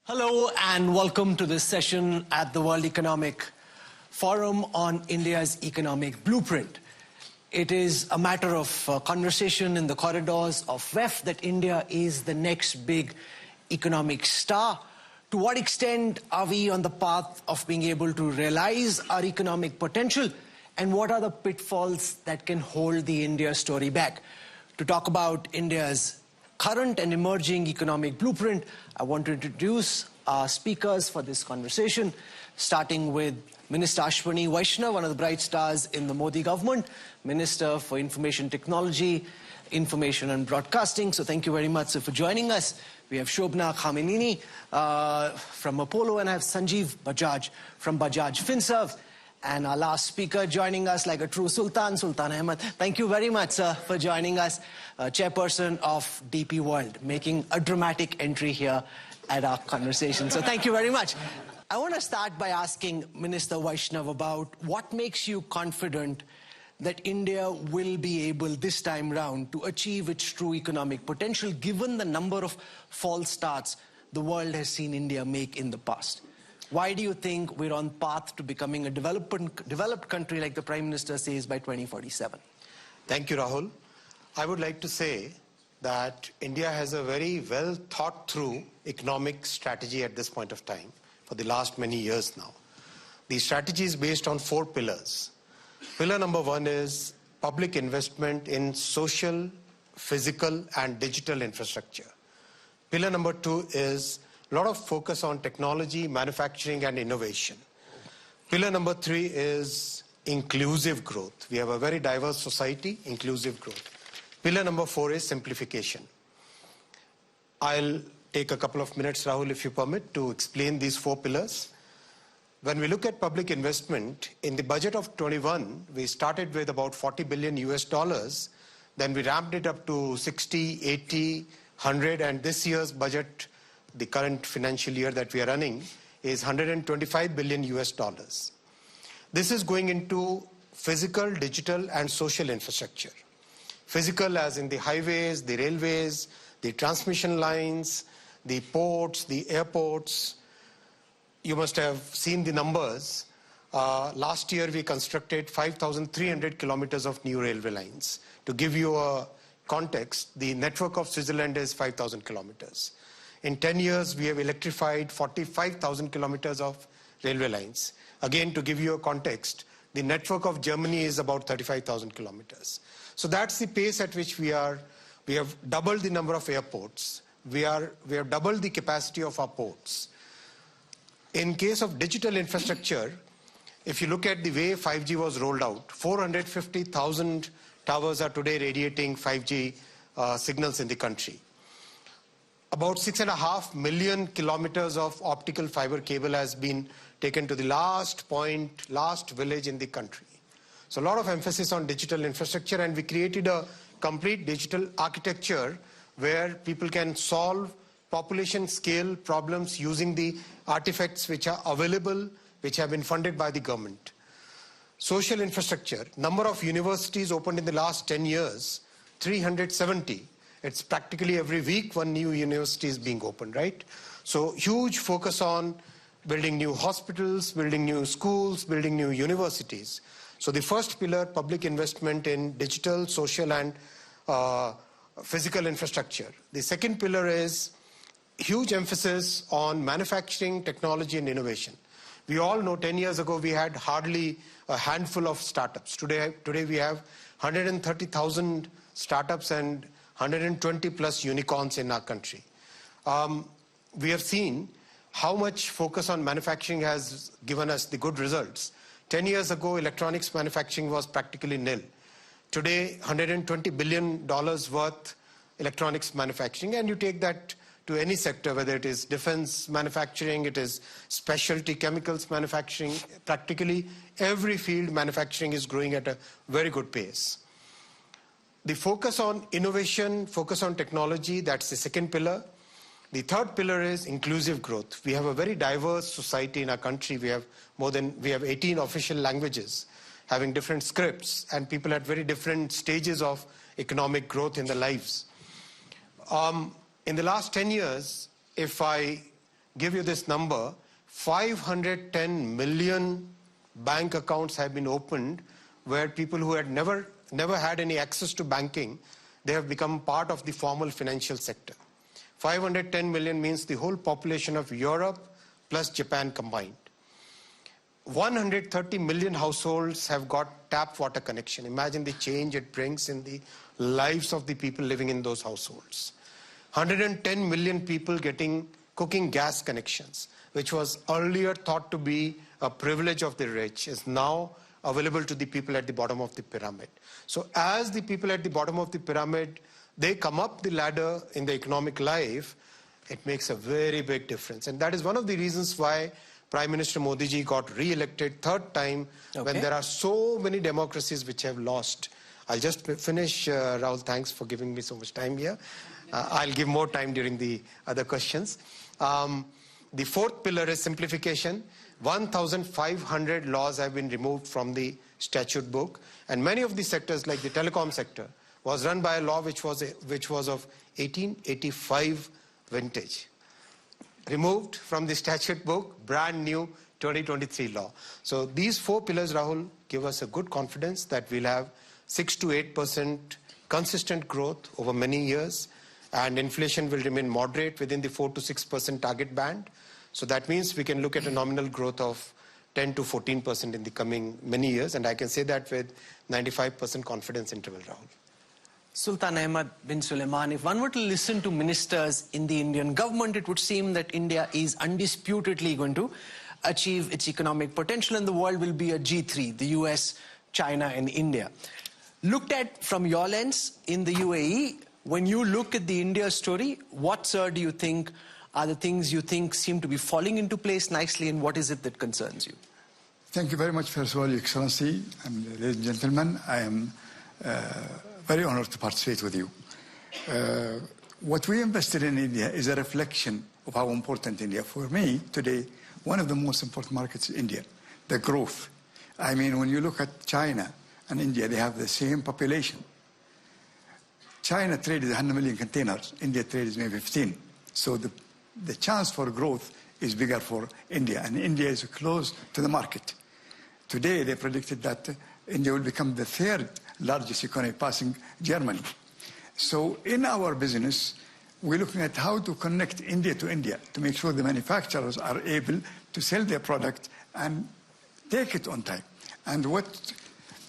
Hello and welcome to this session at the World Economic Forum on India's economic blueprint. It is a matter of conversation in the corridors of WEF that India is the next big economic star. To what extent are we on the path of being able to realize our economic potential, and what are the pitfalls that can hold the India story back? To talk about India's current and emerging economic blueprint, I want to introduce our speakers for this conversation, starting with Minister Ashwini Vaishnaw, one of the bright stars in the Modi government, Minister for Information Technology, Information and Broadcasting. So thank you very much for joining us. We have Shobna Khamenini from Apollo, and I have Sanjeev Bajaj from Bajaj Finserv. And our last speaker joining us like a true Sultan, Sultan Ahmed. Thank you very much, sir, for joining us, chairperson of DP World, making a dramatic entry here at our conversation. So thank you very much. I want to start by asking Minister Vaishnaw about what makes you confident that India will be able this time round to achieve its true economic potential, given the number of false starts the world has seen India make in the past. Why do you think we're on path to becoming a developed country, like the Prime Minister says, by 2047? Thank you, Rahul. I would like to say that India has a very well thought through economic strategy at this point of time for the last many years now. The strategy is based on 4 pillars. Pillar number 1 is public investment in social, physical and digital infrastructure. Pillar number 2 is a lot of focus on technology, manufacturing and innovation. Pillar number 3 is inclusive growth. We have a very diverse society, inclusive growth. Pillar number 4 is simplification. I'll take a couple of minutes, Rahul, if you permit, to explain these 4 pillars. When we look at public investment, in the budget of 21, we started with about $40 billion US, then we ramped it up to 60, 80, 100, and this year's budget, the current financial year that we are running, is $125 billion US. This is going into physical, digital and social infrastructure. Physical as in the highways, the railways, the transmission lines, the ports, the airports. You must have seen the numbers. Last year we constructed 5,300 kilometers of new railway lines. To give you a context, the network of Switzerland is 5,000 kilometers. In 10 years, we have electrified 45,000 kilometers of railway lines. Again, to give you a context, the network of Germany is about 35,000 kilometers. So that's the pace at which we are. We have doubled the number of airports. We have doubled the capacity of our ports. In case of digital infrastructure, if you look at the way 5G was rolled out, 450,000 towers are today radiating 5G signals in the country. About 6.5 million kilometers of optical fiber cable has been taken to the last point, last village in the country. So a lot of emphasis on digital infrastructure, and we created a complete digital architecture where people can solve population scale problems using the artifacts which are available, which have been funded by the government. Social infrastructure, number of universities opened in the last 10 years, 370. It's practically every week one new university is being opened, right? So huge focus on building new hospitals, building new schools, building new universities. So the first pillar, public investment in digital, social and physical infrastructure. The second pillar is huge emphasis on manufacturing, technology and innovation. We all know 10 years ago we had hardly a handful of startups. Today we have 130,000 startups and 120 plus unicorns in our country. We have seen how much focus on manufacturing has given us the good results. 10 years ago, electronics manufacturing was practically nil. Today, $120 billion worth electronics manufacturing, and you take that to any sector, whether it is defense manufacturing, it is specialty chemicals manufacturing, practically every field manufacturing is growing at a very good pace. The focus on innovation, focus on technology, that's the second pillar. The third pillar is inclusive growth. We have a very diverse society in our country. We have 18 official languages having different scripts, and people at very different stages of economic growth in their lives. In the last 10 years, if I give you this number, 510 million bank accounts have been opened where people who had never had any access to banking, they have become part of the formal financial sector. 510 million means the whole population of Europe plus Japan combined. 130 million households have got tap water connection. Imagine the change it brings in the lives of the people living in those households. 110 million people getting cooking gas connections, which was earlier thought to be a privilege of the rich, is now available to the people at the bottom of the pyramid. So as the people at the bottom of the pyramid, they come up the ladder in the economic life, it makes a very big difference. And that is one of the reasons why Prime Minister Modi ji got re-elected third time, when there are so many democracies which have lost. I'll just finish, Rahul, thanks for giving me so much time here. I'll give more time during the other questions. The fourth pillar is simplification. 1,500 laws have been removed from the statute book, and many of the sectors, like the telecom sector, was run by a law which was of 1885 vintage. Removed from the statute book, brand new 2023 law. So these four pillars, Rahul, give us a good confidence that we'll have 6 to 8% consistent growth over many years, and inflation will remain moderate within the 4 to 6% target band. So that means we can look at a nominal growth of 10 to 14% in the coming many years, and I can say that with 95% confidence interval, Rahul. Sultan Ahmad bin Suleiman, if one were to listen to ministers in the Indian government, it would seem that India is undisputedly going to achieve its economic potential and the world will be a G3, the US, China and India. Looked at from your lens in the UAE, when you look at the India story, what, sir, do you think are the things you think seem to be falling into place nicely, and what is it that concerns you? Thank you very much, first of all, Your Excellency, and ladies and gentlemen. I am very honored to participate with you. What we invested in India is a reflection of how important India. For me, today, one of the most important markets is India, the growth. I mean, when you look at China and India, they have the same population. China trades 100 million containers, India trades maybe 15. So the chance for growth is bigger for India, and India is close to the market. Today, they predicted that India will become the third largest economy, passing Germany. So in our business, we're looking at how to connect India to India to make sure the manufacturers are able to sell their product and take it on time. And what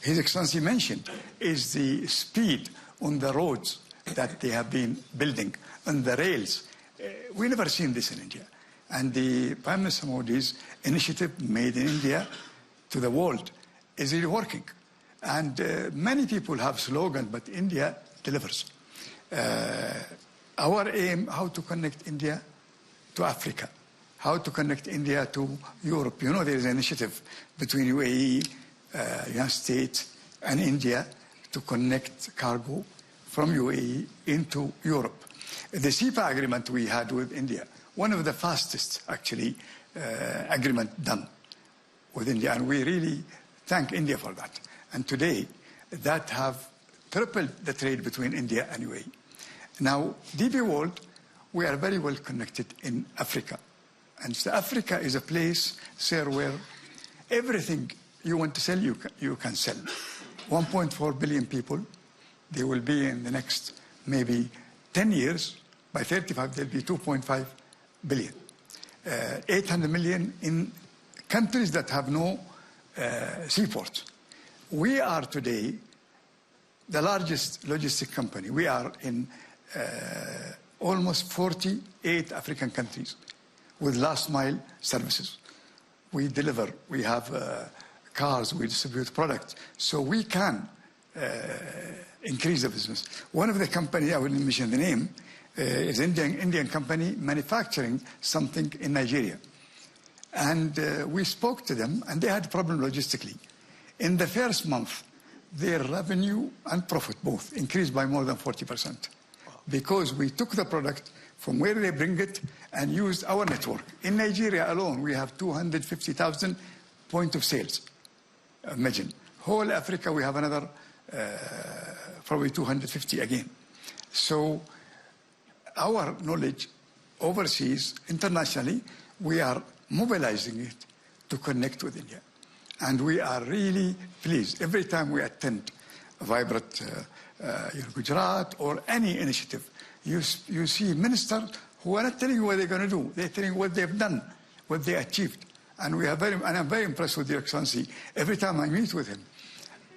His Excellency mentioned is the speed on the roads that they have been building, on the rails. We never seen this in India. And the Prime Minister Modi's initiative, Made in India, to the world, is really working. And many people have slogans, but India delivers. Our aim, how to connect India to Africa, how to connect India to Europe. You know, there is an initiative between UAE, United States, and India to connect cargo from UAE into Europe. The CEPA agreement we had with India, one of the fastest, actually, agreement done with India, and we really thank India for that. And today, that have tripled the trade between India and UAE. Now, DP World, we are very well connected in Africa. And so Africa is a place, sir, where everything you want to sell, you can sell. 1.4 billion people, they will be in the next maybe 10 years. By 35, there'll be 2.5 billion. 800 million in countries that have no seaports. We are today the largest logistic company. We are in almost 48 African countries with last mile services. We deliver, we have cars, we distribute products. So we can increase the business. One of the companies, I will mention the name, is an Indian company manufacturing something in Nigeria. And we spoke to them, and they had a problem logistically. In the first month, their revenue and profit both increased by more than 40%. Because we took the product from where they bring it and used our network. In Nigeria alone, we have 250,000 point of sales. Imagine. Whole Africa, we have another probably 250 again. So our knowledge overseas, internationally, we are mobilizing it to connect with India. And we are really pleased. Every time we attend a vibrant Gujarat or any initiative, you see ministers who are not telling you what they're going to do. They're telling you what they've done, what they achieved. And I'm very impressed with Your Excellency. Every time I meet with him,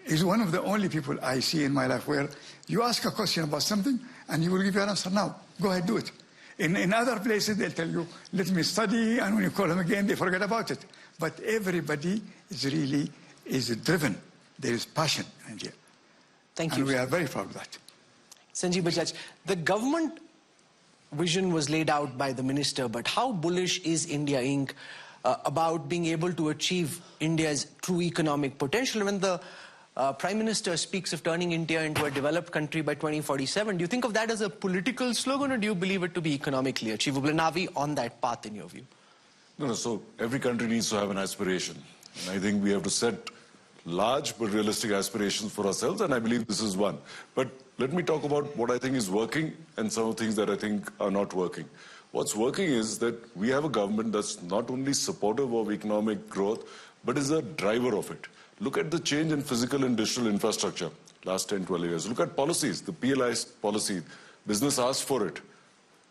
he's one of the only people I see in my life where you ask a question about something and he will give you an answer now. Go ahead, do it. In other places, they'll tell you, let me study, and when you call them again, they forget about it. But everybody is driven. There is passion in India. Thank you. And we are very proud of that. Sanjeev Bajaj, the government vision was laid out by the minister, but how bullish is India Inc. About being able to achieve India's true economic potential? When the Prime Minister speaks of turning India into a developed country by 2047, do you think of that as a political slogan, or do you believe it to be economically achievable? And are we on that path in your view? No, so every country needs to have an aspiration. And I think we have to set large but realistic aspirations for ourselves, and I believe this is one. But let me talk about what I think is working and some of the things that I think are not working. What's working is that we have a government that's not only supportive of economic growth, but is a driver of it. Look at the change in physical and digital infrastructure last 10, 12 years. Look at policies, the PLI policy. Business asked for it.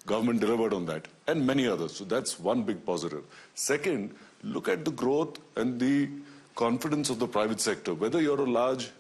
Government delivered on that, and many others. So that's one big positive. Second, look at the growth and the confidence of the private sector. Whether you're a large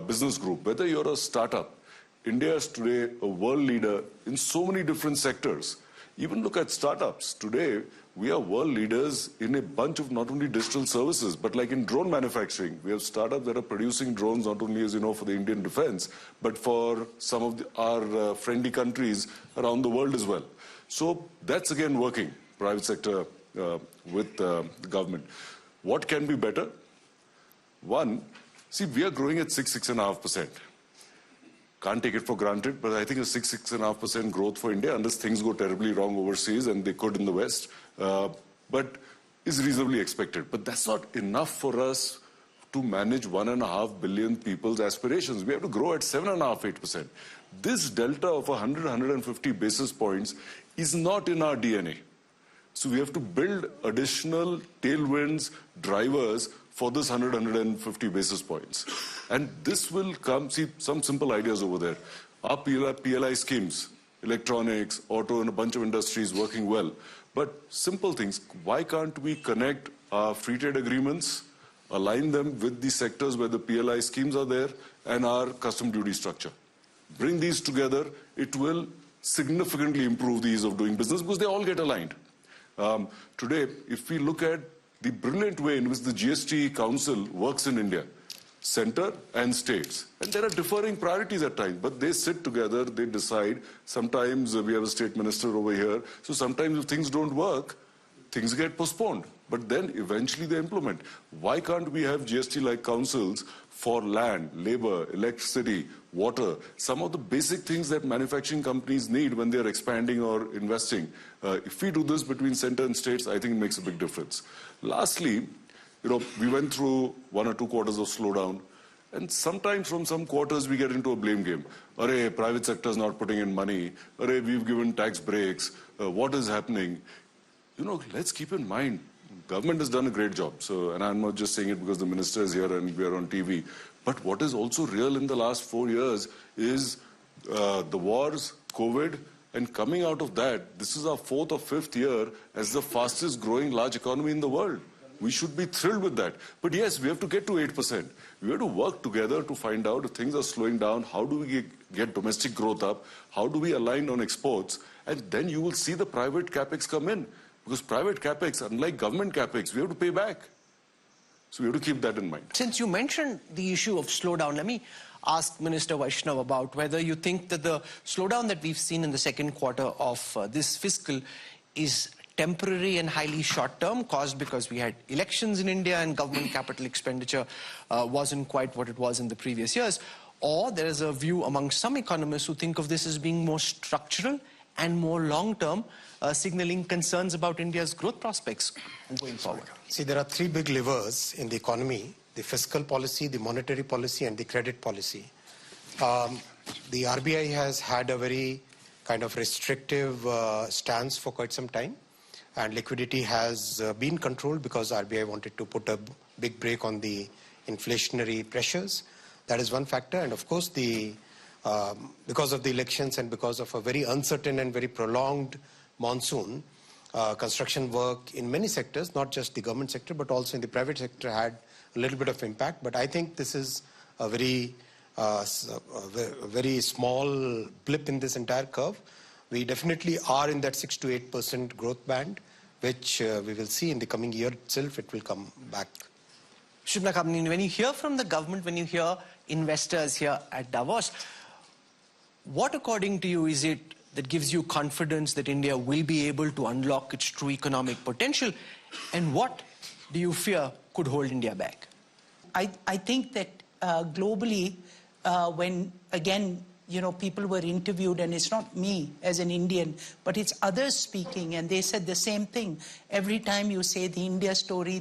business group, whether you're a startup, India is today a world leader in so many different sectors. Even look at startups. Today, we are world leaders in a bunch of not only digital services, but like in drone manufacturing. We have startups that are producing drones not only, as you know, for the Indian defense, but for some of our friendly countries around the world as well. So that's again working, private sector with the government. What can be better? One, see, we are growing at 6.5%. Can't take it for granted, but I think a 6.5% growth for India, unless things go terribly wrong overseas, and they could in the West, but is reasonably expected. But that's not enough for us to manage 1.5 billion people's aspirations. We have to grow at 7.5%, 8%. This delta of 100, 150 basis points is not in our DNA. So we have to build additional tailwinds, drivers for this 100, 150 basis points. And this will come, see, some simple ideas over there. Our PLI schemes, electronics, auto, and a bunch of industries working well. But simple things, why can't we connect our free trade agreements, align them with the sectors where the PLI schemes are there, and our custom duty structure? Bring these together, it will significantly improve the ease of doing business because they all get aligned. Today, if we look at the brilliant way in which the GST Council works in India, center and states, and there are differing priorities at times, but they sit together, they decide. Sometimes we have a state minister over here, so sometimes if things don't work, things get postponed, but then eventually they implement. Why can't we have GST-like councils for land, labor, electricity, water, some of the basic things that manufacturing companies need when they're expanding or investing? If we do this between center and states, I think it makes a big difference. Lastly, we went through 1 or 2 quarters of slowdown, and sometimes from some quarters we get into a blame game. Arey, private sector is not putting in money. Arey, we've given tax breaks. What is happening? Let's keep in mind, government has done a great job. So, and I'm not just saying it because the minister is here and we are on TV. But what is also real in the last 4 years is the wars, COVID, and coming out of that, this is our 4th or 5th year as the fastest growing large economy in the world. We should be thrilled with that. But yes, we have to get to 8%. We have to work together to find out if things are slowing down, how do we get domestic growth up, how do we align on exports, and then you will see the private capex come in. Because private capex, unlike government capex, we have to pay back. So we have to keep that in mind. Since you mentioned the issue of slowdown, let me ask Minister Vaishnaw about whether you think that the slowdown that we've seen in the second quarter of this fiscal is temporary and highly short-term, caused because we had elections in India and government capital expenditure wasn't quite what it was in the previous years. Or there is a view among some economists who think of this as being more structural and more long-term, signaling concerns about India's growth prospects going forward. See, there are 3 big levers in the economy: the fiscal policy, the monetary policy, and the credit policy. The RBI has had a very kind of restrictive stance for quite some time. And liquidity has been controlled because RBI wanted to put a big brake on the inflationary pressures. That is one factor. And of course, because of the elections and because of a very uncertain and very prolonged monsoon, construction work in many sectors, not just the government sector, but also in the private sector, had a little bit of impact. But I think this is a very small blip in this entire curve. We definitely are in that 6 to 8% growth band, which we will see in the coming year itself. It will come back. Shubhna Kamini, when you hear from the government, when you hear investors here at Davos, what according to you is it that gives you confidence that India will be able to unlock its true economic potential? And what do you fear could hold India back? I think that globally, when again, people were interviewed, and it's not me as an Indian, but it's others speaking, and they said the same thing. Every time you say the India story,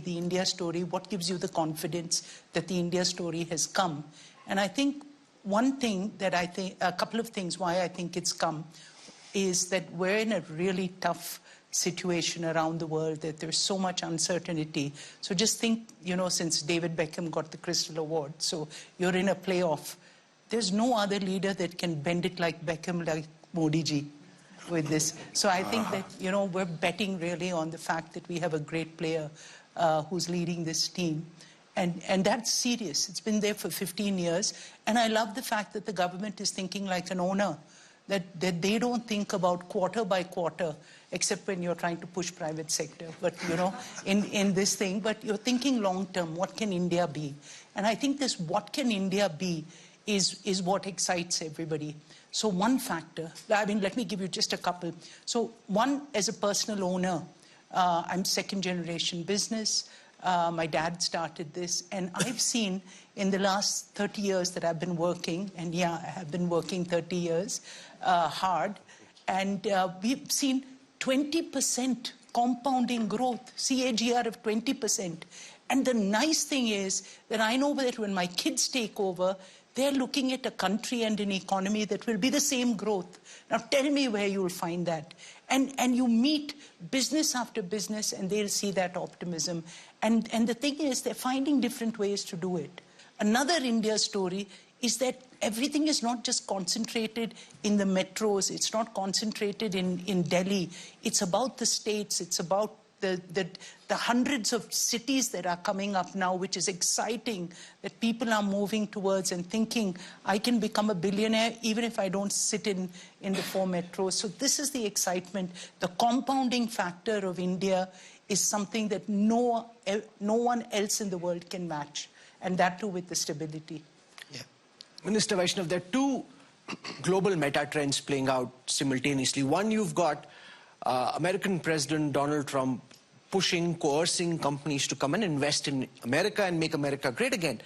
what gives you the confidence that the India story has come? And I think a couple of things why I think it's come is that we're in a really tough situation around the world, that there's so much uncertainty. So just think, since David Beckham got the Crystal Award, so you're in a playoff. There's no other leader that can bend it like Beckham, like Modi ji with this. So I think that, we're betting really on the fact that we have a great player who's leading this team. And that's serious. It's been there for 15 years. And I love the fact that the government is thinking like an owner, that they don't think about quarter by quarter, except when you're trying to push private sector. But, in this thing, but you're thinking long term, what can India be? And I think this what can India be is what excites everybody. So one factor, let me give you just a couple. So one, as a personal owner, I'm second generation business. My dad started this, and I've seen in the last 30 years that I've been working, and I have been working 30 years hard, and we've seen 20% compounding growth, CAGR of 20%. And the nice thing is that I know that when my kids take over, they're looking at a country and an economy that will be the same growth. Now tell me where you'll find that. And you meet business after business, and they'll see that optimism. And the thing is, they're finding different ways to do it. Another India story is that everything is not just concentrated in the metros. It's not concentrated in Delhi. It's about the states. It's about the hundreds of cities that are coming up now, which is exciting, that people are moving towards and thinking, I can become a billionaire even if I don't sit in the 4 metros. So this is the excitement. The compounding factor of India is something that no one else in the world can match, and that too with the stability. Yeah. Minister Vaishnaw, there are two global meta trends playing out simultaneously. One, you've got American President Donald Trump coercing companies to come and invest in America and make America great again.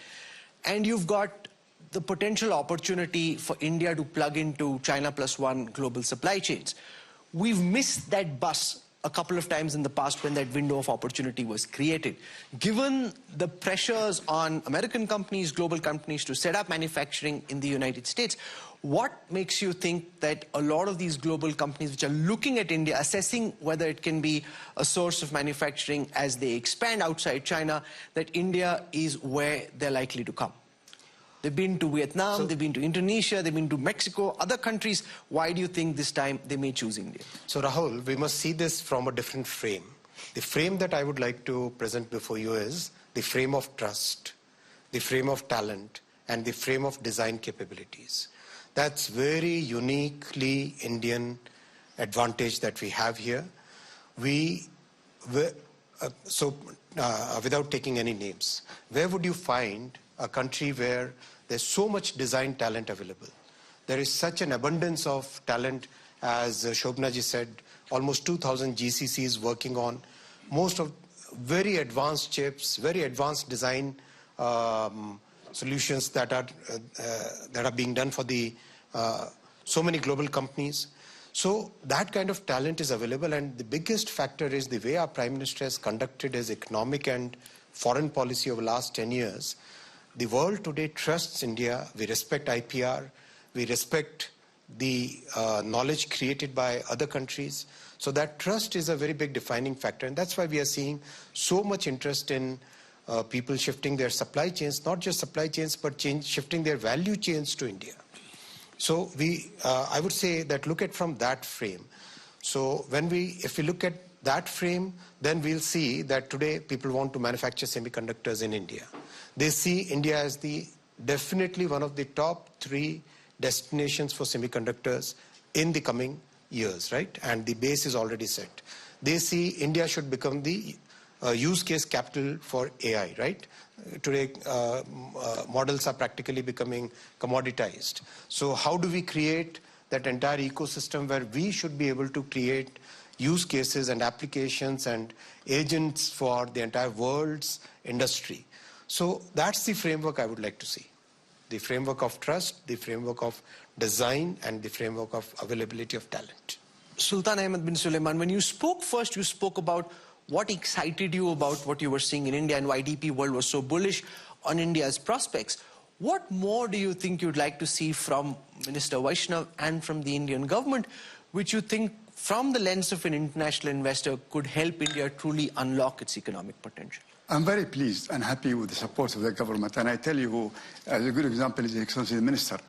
And you've got the potential opportunity for India to plug into China +1 global supply chains. We've missed that bus a couple of times in the past when that window of opportunity was created. Given the pressures on American companies, global companies to set up manufacturing in the United States, what makes you think that a lot of these global companies which are looking at India, assessing whether it can be a source of manufacturing as they expand outside China, that India is where they're likely to come? They've been to Vietnam, they've been to Indonesia, they've been to Mexico, other countries. Why do you think this time they may choose India? So Rahul, we must see this from a different frame. The frame that I would like to present before you is the frame of trust, the frame of talent, and the frame of design capabilities. That's very uniquely Indian advantage that we have here. Without taking any names, where would you find a country where there's so much design talent available? There is such an abundance of talent, as Shobhna ji said, almost 2,000 GCCs working on most of very advanced chips, very advanced design solutions that are being done for the so many global companies. So that kind of talent is available, and the biggest factor is the way our Prime Minister has conducted his economic and foreign policy over the last 10 years. The world today trusts India. We respect IPR. We respect the knowledge created by other countries. So that trust is a very big defining factor. And that's why we are seeing so much interest in people shifting their supply chains, not just supply chains, but shifting their value chains to India. So I would say that look at from that frame. So if we look at that frame, then we'll see that today people want to manufacture semiconductors in India. They see India as definitely one of the top 3 destinations for semiconductors in the coming years, right? And the base is already set. They see India should become the use case capital for AI, right? Today, models are practically becoming commoditized. So how do we create that entire ecosystem where we should be able to create use cases and applications and agents for the entire world's industry? So that's the framework I would like to see. The framework of trust, the framework of design, and the framework of availability of talent. Sultan Ahmed bin Suleiman, when you spoke first, you spoke about what excited you about what you were seeing in India and why DP World was so bullish on India's prospects. What more do you think you'd like to see from Minister Vaishnaw and from the Indian government, which you think from the lens of an international investor could help India truly unlock its economic potential? I'm very pleased and happy with the support of the government. And I tell you, as a good example is the Excellency the Minister.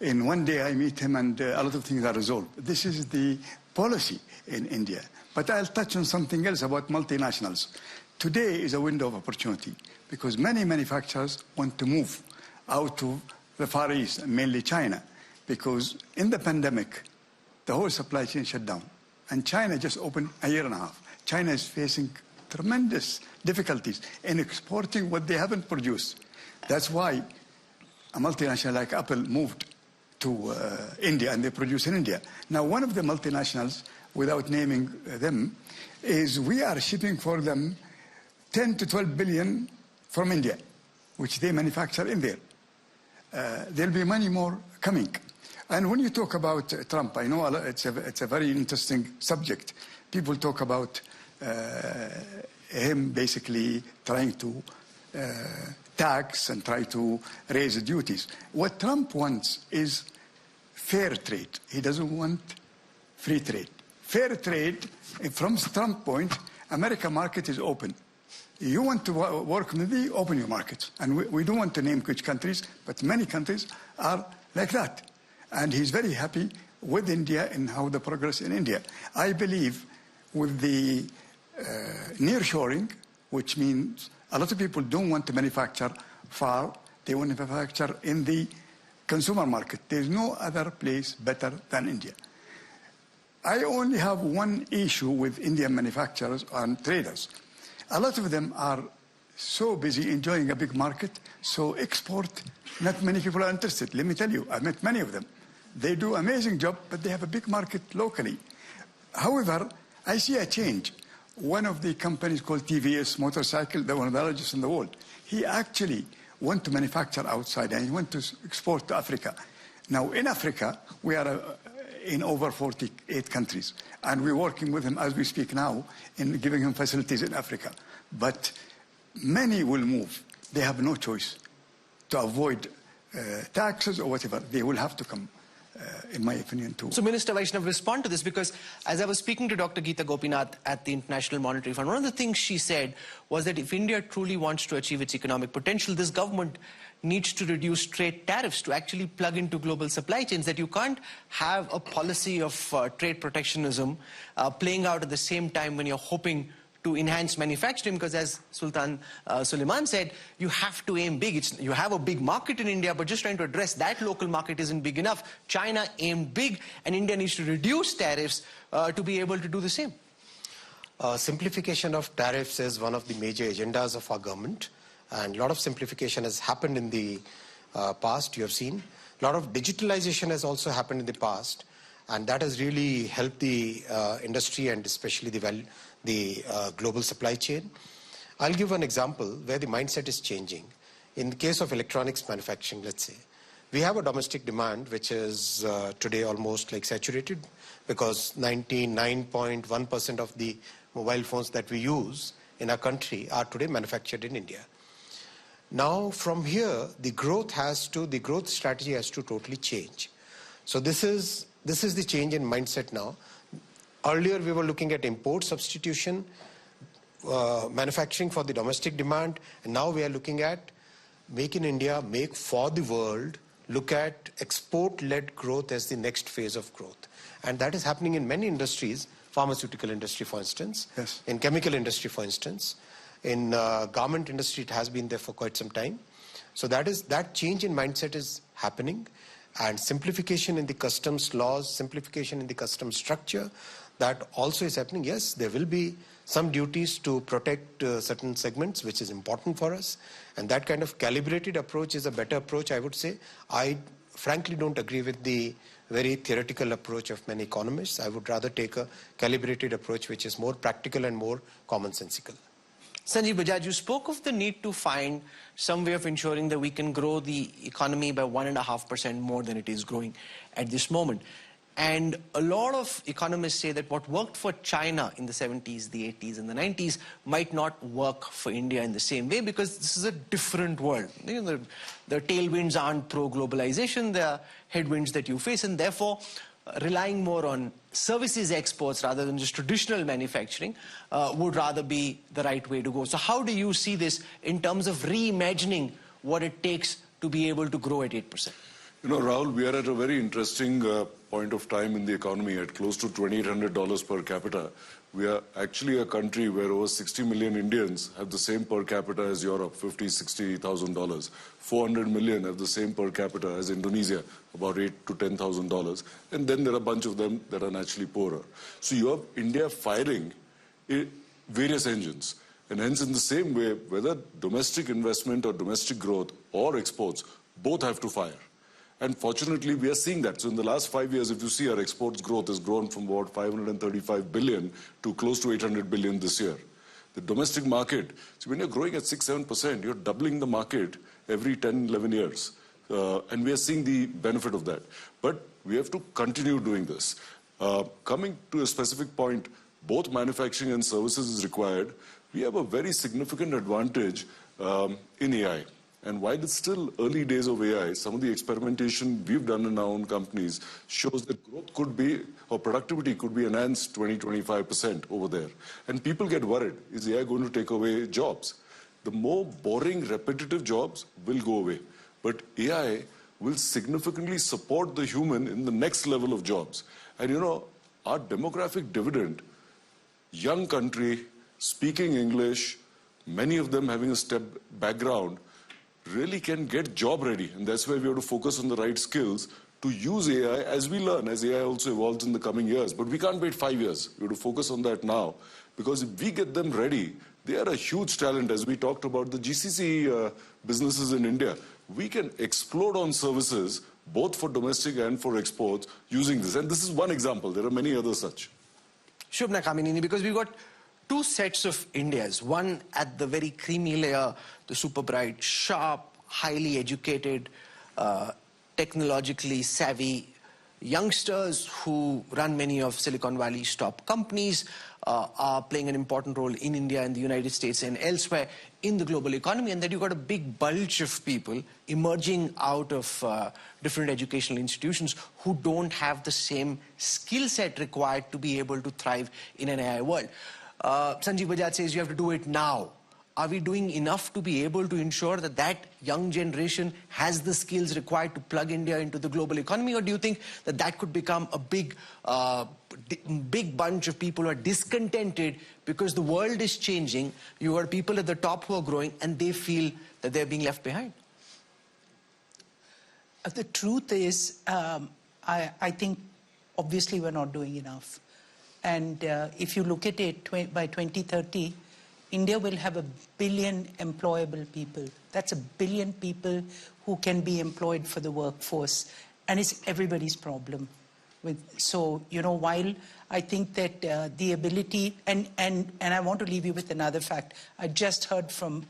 In one day I meet him and a lot of things are resolved. This is the policy in India. But I'll touch on something else about multinationals. Today is a window of opportunity because many manufacturers want to move out of the Far East, mainly China, because in the pandemic, the whole supply chain shut down. And China just opened a year and a half. China is facing tremendous difficulties in exporting what they haven't produced. That's why a multinational like Apple moved to India and they produce in India. Now, one of the multinationals, without naming them, is we are shipping for them 10 to 12 billion from India, which they manufacture in there. There'll be many more coming. And when you talk about Trump, I know it's a very interesting subject. People talk about him basically trying to tax and try to raise the duties. What Trump wants is fair trade. He doesn't want free trade. Fair trade, from Trump's point, American market is open. You want to work with me, open your markets. And we don't want to name which countries, but many countries are like that. And he's very happy with India and how the progress in India. I believe with the nearshoring, which means a lot of people don't want to manufacture far, they want to manufacture in the consumer market. There's no other place better than India. I only have one issue with Indian manufacturers and traders. A lot of them are so busy enjoying a big market, so export, not many people are interested. Let me tell you, I met many of them. They do an amazing job, but they have a big market locally. However, I see a change. One of the companies called TVS Motorcycle, they're one of the largest in the world. He actually wants to manufacture outside and he wants to export to Africa. Now, in Africa, we are in over 48 countries. And we're working with him as we speak now in giving him facilities in Africa. But many will move. They have no choice to avoid taxes or whatever. They will have to come. In my opinion, too. So, Minister Vaishnaw, respond to this, because as I was speaking to Dr. Geeta Gopinath at the International Monetary Fund, one of the things she said was that if India truly wants to achieve its economic potential, this government needs to reduce trade tariffs to actually plug into global supply chains, that you can't have a policy of trade protectionism playing out at the same time when you're hoping to enhance manufacturing, because as Sultan Suleiman said, you have to aim big. You have a big market in India, but just trying to address that local market isn't big enough. China aimed big, and India needs to reduce tariffs to be able to do the same. Simplification of tariffs is one of the major agendas of our government, and a lot of simplification has happened in the past, you have seen. A lot of digitalization has also happened in the past, and that has really helped the industry and especially the global supply chain. I'll give an example where the mindset is changing. In the case of electronics manufacturing, let's say, we have a domestic demand which is today almost like saturated, because 99.1% of the mobile phones that we use in our country are today manufactured in India. Now from here, the growth strategy has to totally change. So this is the change in mindset now. Earlier, we were looking at import substitution, manufacturing for the domestic demand, and now we are looking at make in India, make for the world, look at export-led growth as the next phase of growth. And that is happening in many industries, pharmaceutical industry, for instance, yes, in chemical industry, for instance, in garment industry, it has been there for quite some time. So that change in mindset is happening, and simplification in the customs laws, simplification in the customs structure, that also is happening. Yes, there will be some duties to protect certain segments, which is important for us. And that kind of calibrated approach is a better approach, I would say. I frankly don't agree with the very theoretical approach of many economists. I would rather take a calibrated approach, which is more practical and more commonsensical. Sanjeev Bajaj, you spoke of the need to find some way of ensuring that we can grow the economy by 1.5% more than it is growing at this moment. And a lot of economists say that what worked for China in the 70s, the 80s, and the 90s might not work for India in the same way, because this is a different world. You know, the tailwinds aren't pro-globalization, they are headwinds that you face, and therefore relying more on services exports rather than just traditional manufacturing would rather be the right way to go. So how do you see this in terms of reimagining what it takes to be able to grow at 8%? You know, Rahul, we are at a very interesting point of time in the economy at close to $2,800 per capita. We are actually a country where over 60 million Indians have the same per capita as Europe, $50,000, $60,000. 400 million have the same per capita as Indonesia, about $8,000 to $10,000. And then there are a bunch of them that are naturally poorer. So you have India firing various engines. And hence, in the same way, whether domestic investment or domestic growth or exports, both have to fire. And fortunately, we are seeing that. So in the last 5 years, if you see, our exports growth has grown from about 535 billion to close to 800 billion this year. The domestic market, so when you're growing at 6-7%, you're doubling the market every 10, 11 years. And we are seeing the benefit of that. But we have to continue doing this. Coming to a specific point, both manufacturing and services is required. We have a very significant advantage in AI. And while it's still early days of AI, some of the experimentation we've done in our own companies shows that growth could be, or productivity could be enhanced 20-25% over there. And people get worried, is AI going to take away jobs? The more boring, repetitive jobs will go away. But AI will significantly support the human in the next level of jobs. And you know, our demographic dividend, young country, speaking English, many of them having a STEP background, really can get job ready. And that's why we have to focus on the right skills to use AI as we learn, as AI also evolves in the coming years. But we can't wait 5 years. We have to focus on that now. Because if we get them ready, they are a huge talent. As we talked about the GCC businesses in India, we can explode on services, both for domestic and for exports, using this. And this is one example. There are many others such. Shubhna Kamineni, because we've got two sets of Indias. One at the very creamy layer, the super bright, sharp, highly educated, technologically savvy youngsters who run many of Silicon Valley's top companies, are playing an important role in India and the United States and elsewhere in the global economy. And then you've got a big bulge of people emerging out of different educational institutions who don't have the same skill set required to be able to thrive in an AI world. Sanjeev Bajaj says you have to do it now. Are we doing enough to be able to ensure that that young generation has the skills required to plug India into the global economy? Or do you think that that could become a big bunch of people who are discontented because the world is changing? You have people at the top who are growing and they feel that they're being left behind. The truth is, I think obviously we're not doing enough. And if you look at it, by 2030, India will have 1 billion employable people. That's 1 billion people who can be employed for the workforce. And it's everybody's problem. So, you know, while I think that the ability, and I want to leave you with another fact. I just heard from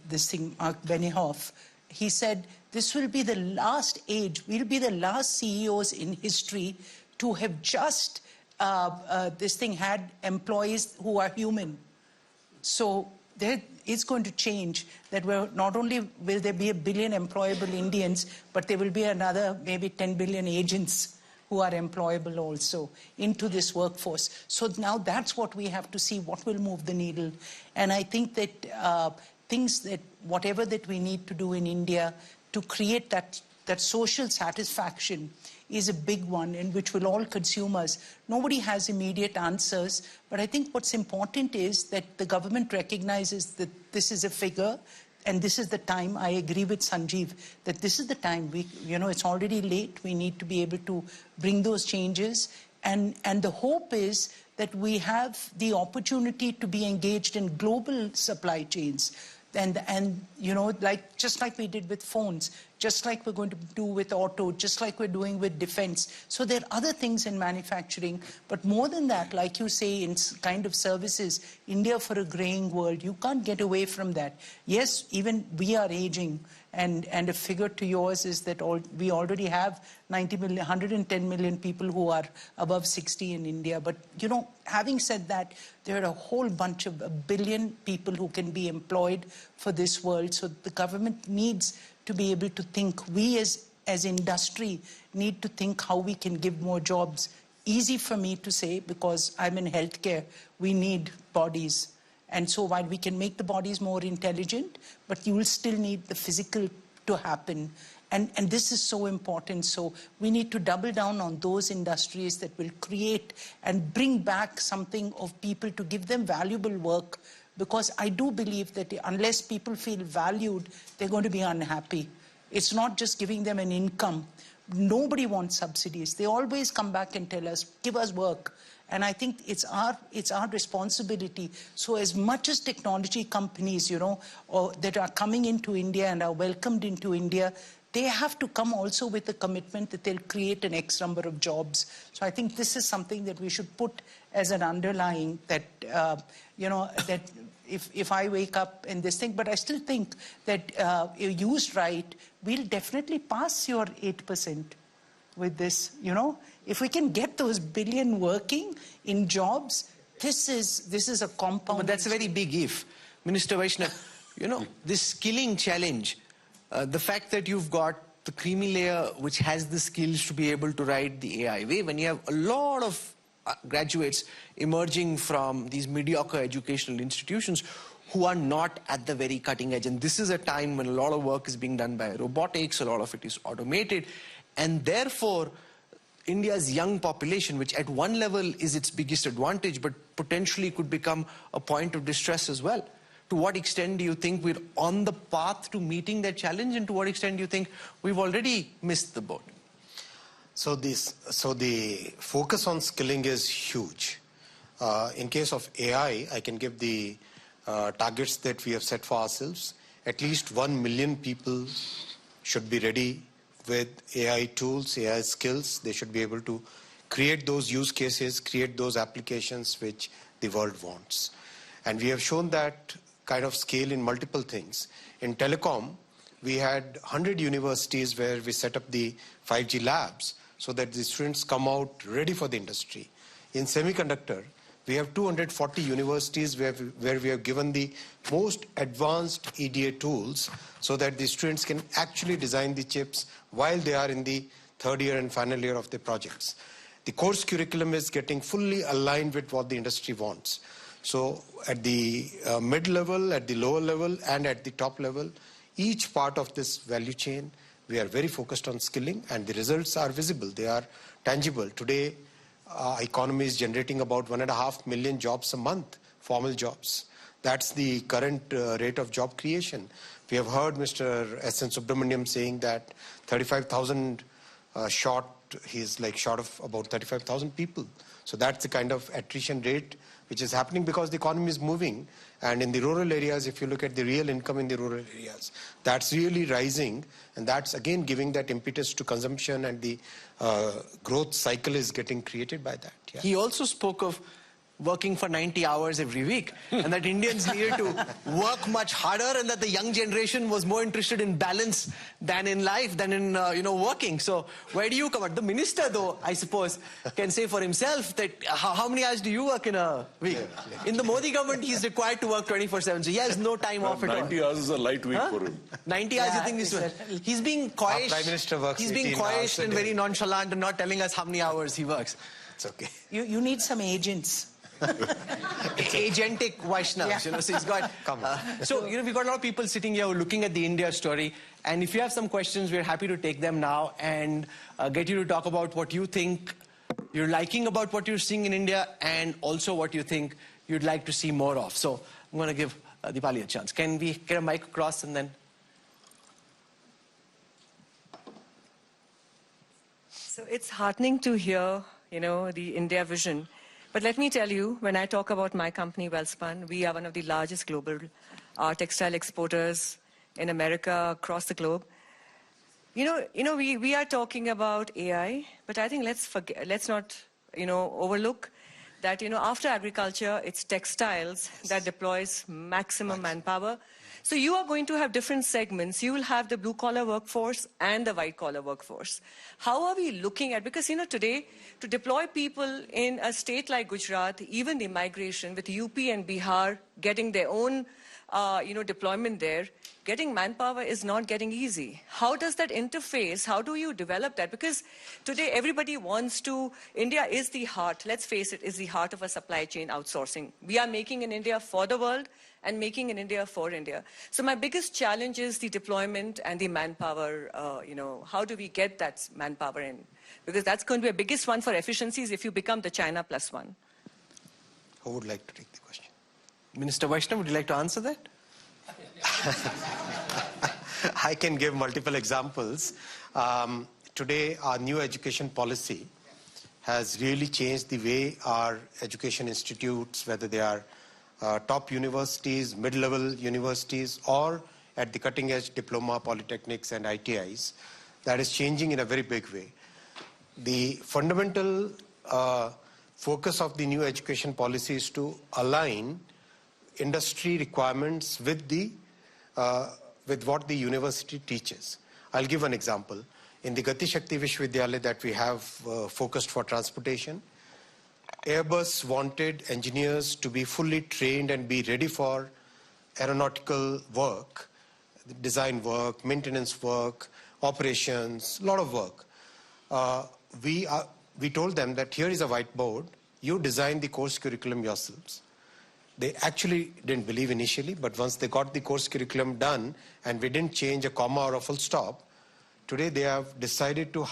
this thing, Mark Benioff. He said, this will be the last age, we'll be the last CEOs in history to have just had employees who are human. So there is going to change, that not only will there be 1 billion employable Indians, but there will be another maybe 10 billion agents who are employable also into this workforce. So now that's what we have to see, what will move the needle. And I think that whatever that we need to do in India to create that social satisfaction is a big one, in which will all consumers. Nobody has immediate answers, but I think what's important is that the government recognizes that this is a figure, and this is the time. I agree with Sanjeev that this is the time. It's already late. We need to be able to bring those changes, and the hope is that we have the opportunity to be engaged in global supply chains. And just like we did with phones, just like we're going to do with auto, just like we're doing with defense. So there are other things in manufacturing, but more than that, like you say, in kind of services, India for a graying world, you can't get away from that. Yes, even we are aging, and a figure to yours is that we already have 90 million, 110 million people who are above 60 in India. But, having said that, there are a whole bunch of 1 billion people who can be employed for this world. So the government needs to be able to think. We as industry need to think how we can give more jobs. Easy for me to say because I'm in healthcare. We need bodies. And so while we can make the bodies more intelligent, but you will still need the physical to happen. And this is so important. So we need to double down on those industries that will create and bring back something of people to give them valuable work. Because I do believe that unless people feel valued, they're going to be unhappy. It's not just giving them an income. Nobody wants subsidies. They always come back and tell us, give us work. And I think it's our responsibility. So as much as technology companies, that are coming into India and are welcomed into India, they have to come also with a commitment that they'll create an X number of jobs. So I think this is something that we should put as an underlying that, that if I wake up in this thing, but I still think that used right, we'll definitely pass your 8% with this, If we can get those billion working in jobs, this is a compound. But that's a very big if. Minister Vaishnaw, this skilling challenge, the fact that you've got the creamy layer which has the skills to be able to ride the AI wave, when you have a lot of graduates emerging from these mediocre educational institutions who are not at the very cutting edge. And this is a time when a lot of work is being done by robotics, a lot of it is automated, and therefore India's young population, which at one level is its biggest advantage, but potentially could become a point of distress as well. To what extent do you think we're on the path to meeting that challenge, and to what extent do you think we've already missed the boat? So the focus on skilling is huge. In case of AI, I can give the targets that we have set for ourselves. At least 1 million people should be ready with AI tools, AI skills. They should be able to create those use cases, create those applications which the world wants. And we have shown that kind of scale in multiple things. In telecom, we had 100 universities where we set up the 5G labs so that the students come out ready for the industry. In semiconductor, we have 240 universities where we have given the most advanced EDA tools so that the students can actually design the chips while they are in the third year and final year of the projects. The course curriculum is getting fully aligned with what the industry wants. So at the mid-level, at the lower level, and at the top level, each part of this value chain, we are very focused on skilling, and the results are visible. They are tangible. Today, economy is generating about 1.5 million jobs a month, formal jobs. That's the current rate of job creation. We have heard Mr. S.N. Subramaniam saying that 35,000 short, he's like short of about 35,000 people. So that's the kind of attrition rate which is happening because the economy is moving. And in the rural areas, if you look at the real income in the rural areas, that's really rising. And that's again giving that impetus to consumption, and the growth cycle is getting created by that. Yeah. He also spoke of working for 90 hours every week, and that Indians needed to work much harder, and that the young generation was more interested in balance than in life, than in working. So where do you come out? The minister, though, I suppose, can say for himself that how many hours do you work in a week? In the Modi government, he's required to work 24/7, so he has no time off at all. 90 hours is a light week for him. 90 hours, you think he's being coyish. Our Prime Minister works He's being 18 coyish hours a and day. very nonchalant and not telling us how many hours he works. It's okay. You need some agents. Agentic Vaishnavs, so he's got... Come on. So, we've got a lot of people sitting here looking at the India story, and if you have some questions, we're happy to take them now and get you to talk about what you think you're liking about what you're seeing in India, and also what you think you'd like to see more of. So, I'm going to give Deepali a chance. Can we get a mic across and then... So it's heartening to hear, the India vision. But let me tell you, when I talk about my company, Wellspun, we are one of the largest global textile exporters in America, across the globe. We are talking about AI, but I think let's not, overlook that, after agriculture, it's textiles that deploys maximum manpower. So you are going to have different segments. You will have the blue-collar workforce and the white-collar workforce. How are we looking at, because, today, to deploy people in a state like Gujarat, even the migration with UP and Bihar getting their own, deployment there, getting manpower is not getting easy. How does that interface? How do you develop that? Because today everybody wants to, India is the heart, let's face it, is the heart of a supply chain outsourcing. We are making in India for the world and making in India for India. So my biggest challenge is the deployment and the manpower, how do we get that manpower in? Because that's going to be the biggest one for efficiencies if you become the China plus one. Who would like to take the question? Minister Vaishnaw, would you like to answer that? I can give multiple examples. Today, our new education policy has really changed the way our education institutes, whether they are top universities, mid-level universities, or at the cutting-edge diploma, polytechnics, and ITIs, that is changing in a very big way. The fundamental focus of the new education policy is to align industry requirements with what the university teaches. I'll give an example. In the Gati Shakti Vishwavidyalaya that we have focused for transportation, Airbus wanted engineers to be fully trained and be ready for aeronautical work, design work, maintenance work, operations, a lot of work. We told them that here is a whiteboard, you design the course curriculum yourselves. They actually didn't believe initially, but once they got the course curriculum done and we didn't change a comma or a full stop, today they have decided to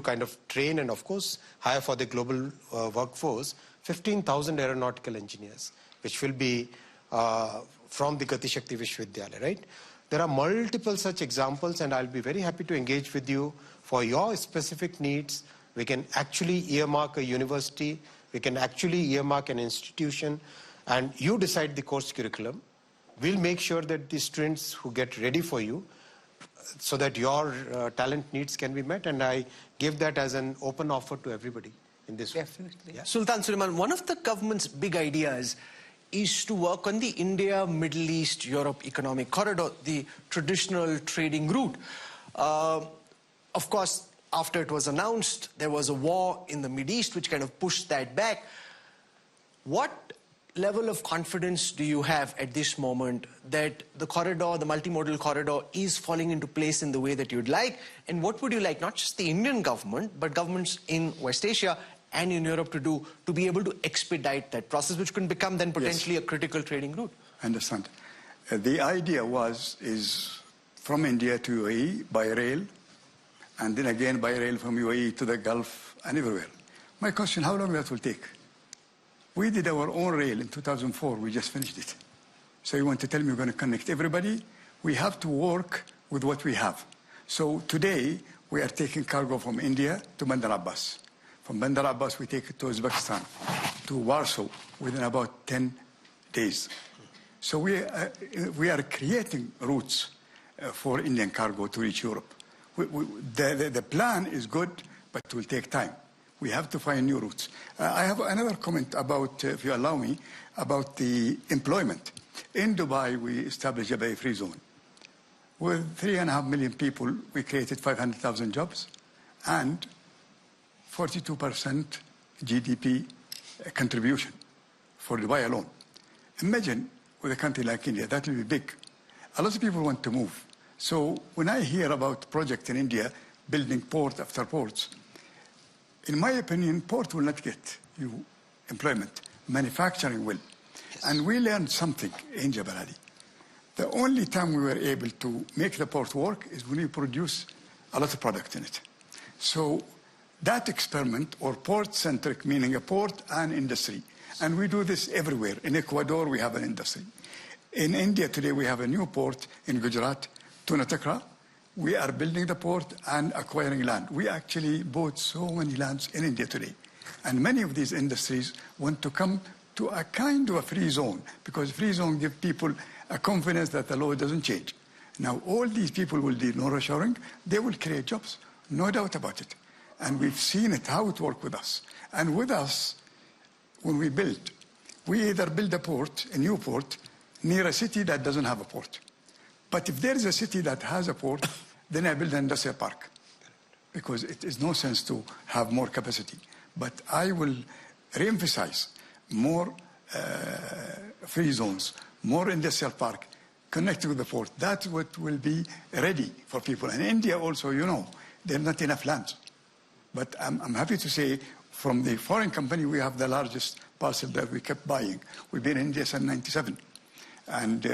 kind of train and of course hire for the global workforce 15,000 aeronautical engineers, which will be from the Gati Shakti Vishwavidyalaya, right? There are multiple such examples, and I'll be very happy to engage with you for your specific needs. We can actually earmark a university, we can actually earmark an institution, and you decide the course curriculum. We'll make sure that the students who get ready for you, so that your talent needs can be met, and I give that as an open offer to everybody in this way. Definitely. Yeah. Sultan Suleiman, one of the government's big ideas is to work on the India, Middle East, Europe economic corridor, the traditional trading route. Of course, after it was announced, there was a war in the Middle East which kind of pushed that back. What level of confidence do you have at this moment that the corridor, the multimodal corridor, is falling into place in the way that you'd like? And what would you like, not just the Indian government, but governments in West Asia and in Europe to do to be able to expedite that process, which can become then potentially a critical trading route? I understand. The idea is from India to UAE by rail, and then again by rail from UAE to the Gulf and everywhere. My question, how long that will take? We did our own rail in 2004. We just finished it. So you want to tell me we're going to connect everybody? We have to work with what we have. So today, we are taking cargo from India to Bandar Abbas. From Bandar Abbas, we take it to Uzbekistan, to Warsaw, within about 10 days. So we are creating routes for Indian cargo to reach Europe. The plan is good, but it will take time. We have to find new routes. I have another comment about, if you allow me, about the employment. In Dubai, we established a bay-free zone. With 3.5 million people, we created 500,000 jobs and 42% GDP contribution for Dubai alone. Imagine with a country like India, that will be big. A lot of people want to move. So when I hear about projects in India, building port after ports, in my opinion, port will not get you employment. Manufacturing will. Yes. And we learned something in Jebel Ali. The only time we were able to make the port work is when we produce a lot of product in it. So that experiment, or port-centric, meaning a port and industry, and we do this everywhere. In Ecuador, we have an industry. In India today, we have a new port in Gujarat, Tunatakra. We are building the port and acquiring land. We actually bought so many lands in India today. And many of these industries want to come to a kind of a free zone, because free zone gives people a confidence that the law doesn't change. Now, all these people will do no-reshoring. They will create jobs, no doubt about it. And we've seen it, how it worked with us. And with us, when we build, we either build a port, a new port, near a city that doesn't have a port. But if there is a city that has a port, then I build an industrial park, because it is no sense to have more capacity. But I will re-emphasize more free zones, more industrial park connected with the port. That's what will be ready for people. And India also, you know, there are not enough lands. But I'm happy to say, from the foreign company, we have the largest parcel that we kept buying. We've been in India since '97. And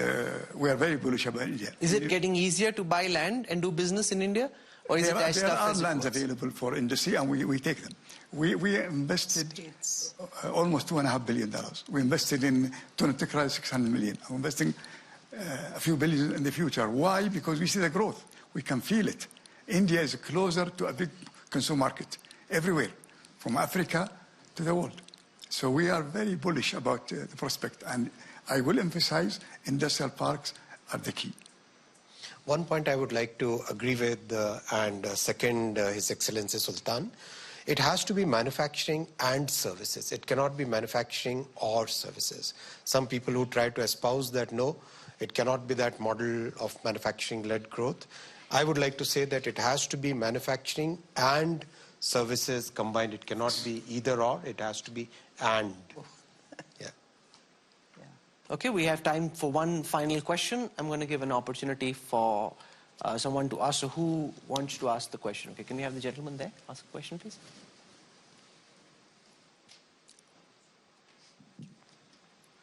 we are very bullish about India. Is it getting easier to buy land and do business in India? Or is it as tough as it was? There are lands available for industry, and we take them. We invested almost $2.5 billion. We invested in Tunatakra, 600 million. We're investing a few billion in the future. Why? Because we see the growth. We can feel it. India is closer to a big consumer market everywhere, from Africa to the world. So we are very bullish about the prospect. And I will emphasize industrial parks are the key. One point I would like to agree with and second His Excellency Sultan. It has to be manufacturing and services. It cannot be manufacturing or services. Some people who try to espouse that, no, it cannot be that model of manufacturing-led growth. I would like to say that it has to be manufacturing and services combined. It cannot be either or, it has to be and. Yeah. Okay, we have time for one final question. I'm going to give an opportunity for someone to ask. So who wants to ask the question? Okay, can we have the gentleman there ask a question, please?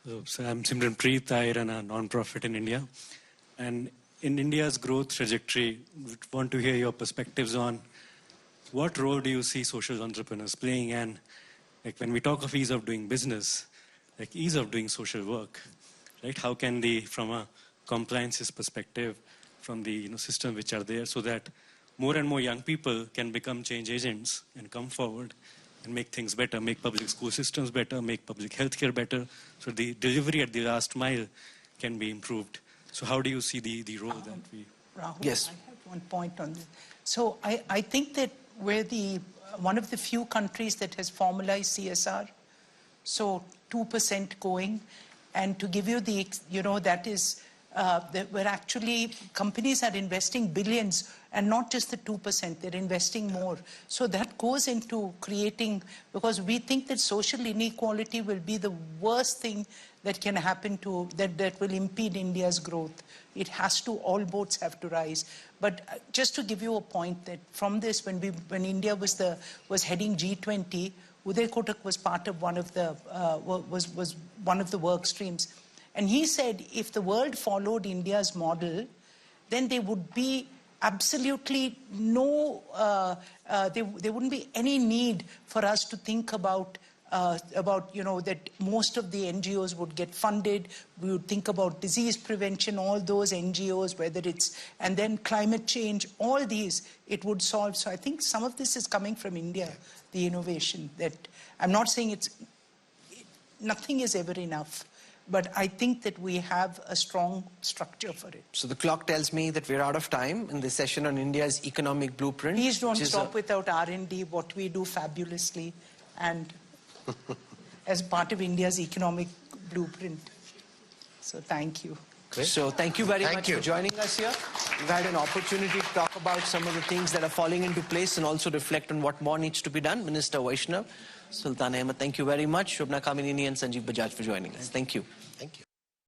So I'm Simran Preet. I run a non-profit in India. And in India's growth trajectory, we want to hear your perspectives on what role do you see social entrepreneurs playing, and like when we talk of ease of doing business, like ease of doing social work, right? How can they, from a compliances perspective, from the system which are there, so that more and more young people can become change agents and come forward and make things better, make public school systems better, make public healthcare better, so the delivery at the last mile can be improved. So how do you see the role that we... Rahul, yes. I have one point on this. So I think that we're one of the few countries that has formalized CSR. So 2% going. And to give you the, that is, where actually companies are investing billions, and not just the 2%, they're investing more. So that goes into creating, because we think that social inequality will be the worst thing that can happen to, that will impede India's growth. It has to, all boats have to rise. But just to give you a point, that from this, when India was heading G20, Uday Kotak was part of one of the was one of the work streams, and he said if the world followed India's model, then there would be absolutely no there wouldn't be any need for us to think about that most of the NGOs would get funded. We would think about disease prevention, all those NGOs, whether it's, and then climate change, all these it would solve. So I think some of this is coming from India, the innovation. That I'm not saying nothing is ever enough, But I think that we have a strong structure for it. So the clock tells me that we're out of time in this session on India's economic blueprint. Please don't stop without R&D, what we do fabulously, and as part of India's economic blueprint. So thank you. Great. So thank you very much for joining us here. We've had an opportunity to talk about some of the things that are falling into place and also reflect on what more needs to be done. Minister Vaishnaw, Sultan Ahmed, thank you very much. Shobna Kaminini and Sanjeev Bajaj for joining us. Thank you.